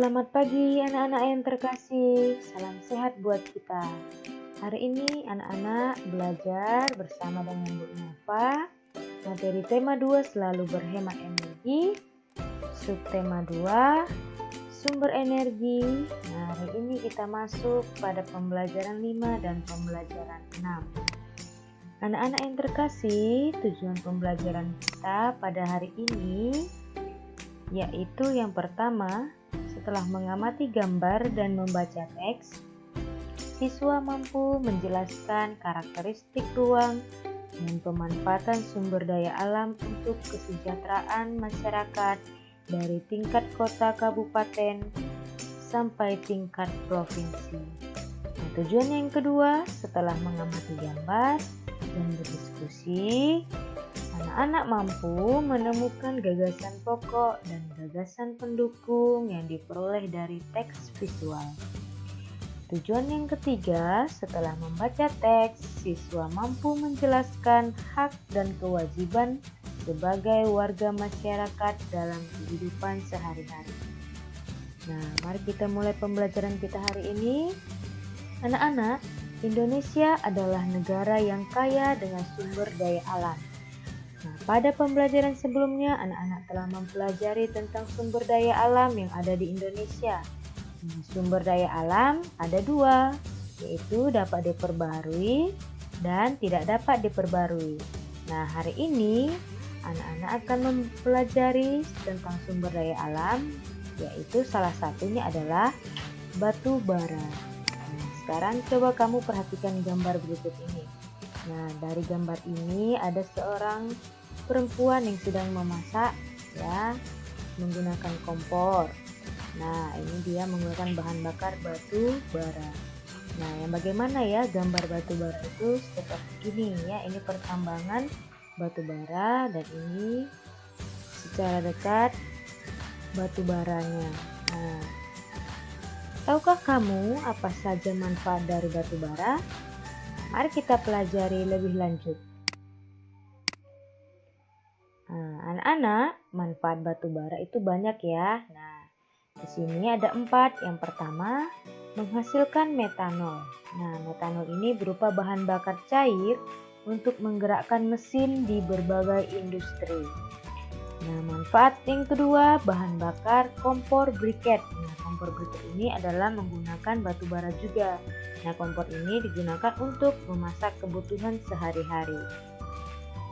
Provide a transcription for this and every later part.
Selamat pagi anak-anak yang terkasih, salam sehat buat kita. Hari ini anak-anak belajar bersama dengan Bu Nova. Materi tema 2 selalu berhemat energi. Subtema 2, sumber energi. Nah, hari ini kita masuk pada pembelajaran 5 dan pembelajaran 6. Anak-anak yang terkasih, tujuan pembelajaran kita pada hari ini yaitu yang pertama, setelah mengamati gambar dan membaca teks, siswa mampu menjelaskan karakteristik ruang dan pemanfaatan sumber daya alam untuk kesejahteraan masyarakat dari tingkat kota kabupaten sampai tingkat provinsi. Nah, tujuan yang kedua, setelah mengamati gambar dan berdiskusi, anak-anak mampu menemukan gagasan pokok dan gagasan pendukung yang diperoleh dari teks visual. Tujuan yang ketiga, setelah membaca teks, siswa mampu menjelaskan hak dan kewajiban sebagai warga masyarakat dalam kehidupan sehari-hari. Nah, mari kita mulai pembelajaran kita hari ini. Anak-anak, Indonesia adalah negara yang kaya dengan sumber daya alam. Nah, pada pembelajaran sebelumnya, anak-anak telah mempelajari tentang sumber daya alam yang ada di Indonesia. Nah, sumber daya alam ada dua, yaitu dapat diperbaharui dan tidak dapat diperbarui. Nah, hari ini anak-anak akan mempelajari tentang sumber daya alam, yaitu salah satunya adalah batu bara. Nah, sekarang coba kamu perhatikan gambar berikut ini. Nah, dari gambar ini ada seorang perempuan yang sedang memasak ya, menggunakan kompor. Nah, ini dia menggunakan bahan bakar batu bara. Nah, yang bagaimana ya gambar batu bara itu seperti ini ya. Ini pertambangan batu bara dan ini secara dekat batu baranya. Nah, tahukah kamu apa saja manfaat dari batu bara? Mari kita pelajari lebih lanjut. Nah, anak-anak, manfaat batu bara itu banyak ya. Nah, di sini ada 4. Yang pertama, menghasilkan metanol. Nah, metanol ini berupa bahan bakar cair untuk menggerakkan mesin di berbagai industri. Nah, manfaat yang kedua, bahan bakar kompor briket. Nah, kompor briket ini adalah menggunakan batu bara juga. Nah, kompor ini digunakan untuk memasak kebutuhan sehari-hari.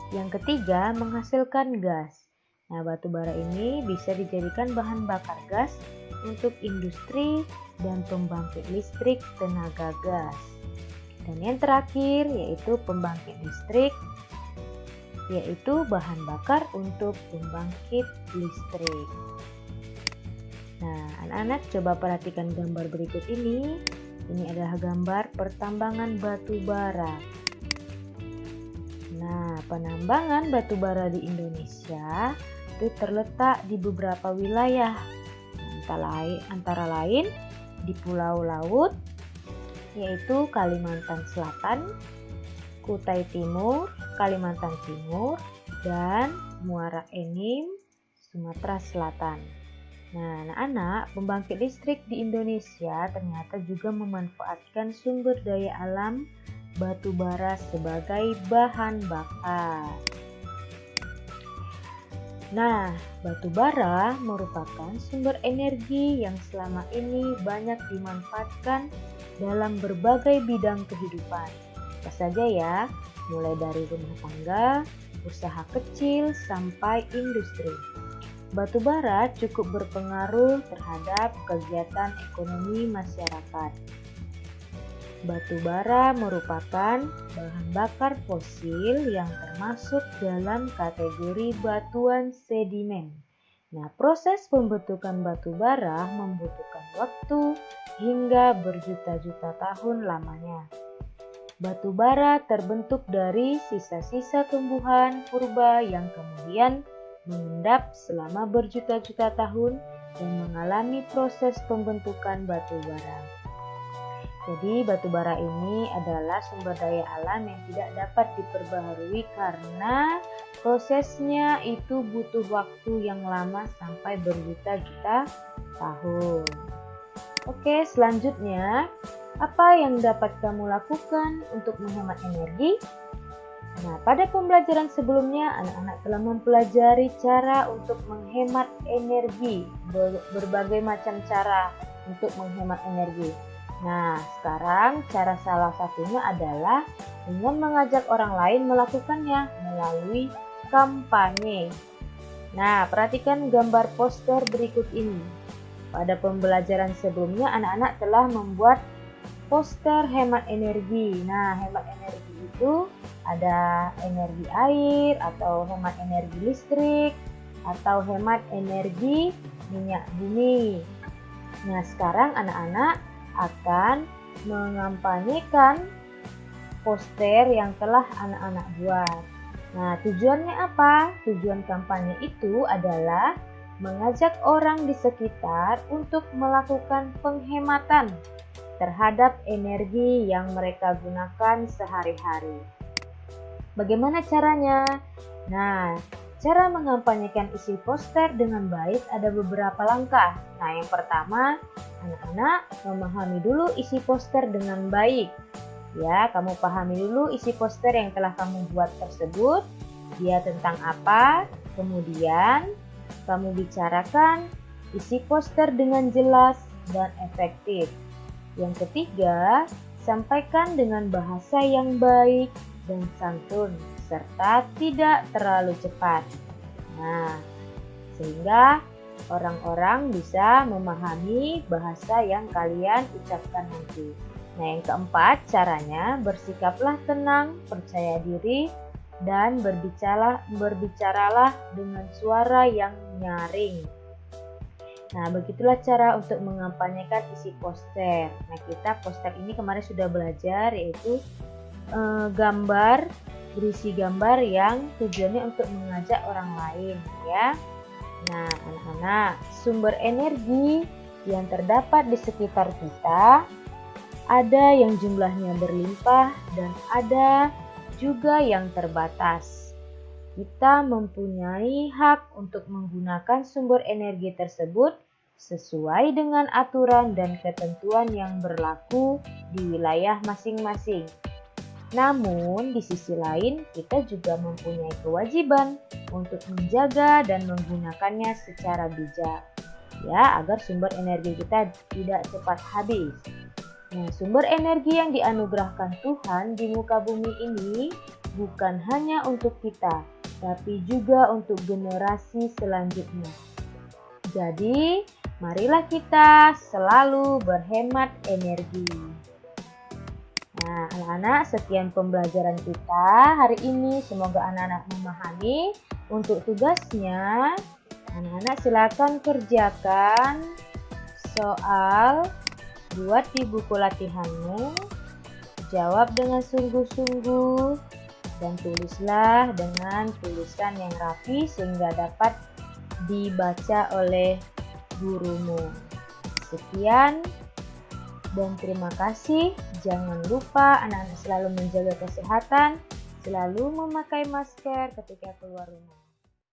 Yang ketiga, menghasilkan gas. Nah, batu bara ini bisa dijadikan bahan bakar gas untuk industri dan pembangkit listrik tenaga gas. Dan yang terakhir yaitu pembangkit listrik, yaitu bahan bakar untuk pembangkit listrik. Nah, anak-anak coba perhatikan gambar berikut ini. Ini adalah gambar pertambangan batu bara. Nah, penambangan batu bara di Indonesia itu terletak di beberapa wilayah, antara lain di Pulau Laut, yaitu Kalimantan Selatan, Kutai Timur, Kalimantan Timur, dan Muara Enim, Sumatera Selatan. Nah, anak-anak, pembangkit listrik di Indonesia ternyata juga memanfaatkan sumber daya alam batu bara sebagai bahan bakar. Nah, batu bara merupakan sumber energi yang selama ini banyak dimanfaatkan dalam berbagai bidang kehidupan. Apa saja ya, mulai dari rumah tangga, usaha kecil, sampai industri. Batu bara cukup berpengaruh terhadap kegiatan ekonomi masyarakat. Batu bara merupakan bahan bakar fosil yang termasuk dalam kategori batuan sedimen. Nah, proses pembentukan batu bara membutuhkan waktu hingga berjuta-juta tahun lamanya. Batu bara terbentuk dari sisa-sisa tumbuhan purba yang kemudian mengendap selama berjuta-juta tahun dan mengalami proses pembentukan batu bara. Jadi batu bara ini adalah sumber daya alam yang tidak dapat diperbaharui karena prosesnya itu butuh waktu yang lama sampai berjuta-juta tahun. Oke, selanjutnya apa yang dapat kamu lakukan untuk menghemat energi? Nah, pada pembelajaran sebelumnya anak-anak telah mempelajari cara untuk menghemat energi, berbagai macam cara untuk menghemat energi. Nah, sekarang cara salah satunya adalah dengan mengajak orang lain melakukannya melalui kampanye. Nah, perhatikan gambar poster berikut ini. Pada pembelajaran sebelumnya anak-anak telah membuat poster hemat energi. Nah, hemat energi itu ada energi air atau hemat energi listrik atau hemat energi minyak bumi. Nah, sekarang anak-anak akan mengampanyekan poster yang telah anak-anak buat. Nah, tujuannya apa? Tujuan kampanye itu adalah mengajak orang di sekitar untuk melakukan penghematan terhadap energi yang mereka gunakan sehari-hari. Bagaimana caranya? Nah, cara mengampanyekan isi poster dengan baik ada beberapa langkah. Nah, yang pertama, anak-anak memahami dulu isi poster dengan baik. Ya, kamu pahami dulu isi poster yang telah kamu buat tersebut. Dia tentang apa? Kemudian, kamu bicarakan isi poster dengan jelas dan efektif. Yang ketiga, sampaikan dengan bahasa yang baik dan santun, serta tidak terlalu cepat. Nah, sehingga orang-orang bisa memahami bahasa yang kalian ucapkan nanti. Nah, yang keempat, caranya bersikaplah tenang, percaya diri, dan berbicaralah dengan suara yang nyaring. Nah, begitulah cara untuk mengampanyekan isi poster. Nah, kita poster ini kemarin sudah belajar, yaitu gambar, berisi gambar yang tujuannya untuk mengajak orang lain, ya. Nah, anak-anak, sumber energi yang terdapat di sekitar kita ada yang jumlahnya berlimpah dan ada juga yang terbatas. Kita mempunyai hak untuk menggunakan sumber energi tersebut sesuai dengan aturan dan ketentuan yang berlaku di wilayah masing-masing. Namun, di sisi lain, kita juga mempunyai kewajiban untuk menjaga dan menggunakannya secara bijak, ya, agar sumber energi kita tidak cepat habis. Nah, sumber energi yang dianugerahkan Tuhan di muka bumi ini bukan hanya untuk kita, tapi juga untuk generasi selanjutnya. Jadi, marilah kita selalu berhemat energi. Nah, anak-anak, sekian pembelajaran kita hari ini. Semoga anak-anak memahami. Untuk tugasnya, anak-anak silakan kerjakan soal, buat di buku latihanmu, jawab dengan sungguh-sungguh, dan tulislah dengan tulisan yang rapi sehingga dapat dibaca oleh gurumu. Sekian dan terima kasih. Jangan lupa anak-anak selalu menjaga kesehatan, selalu memakai masker ketika keluar rumah.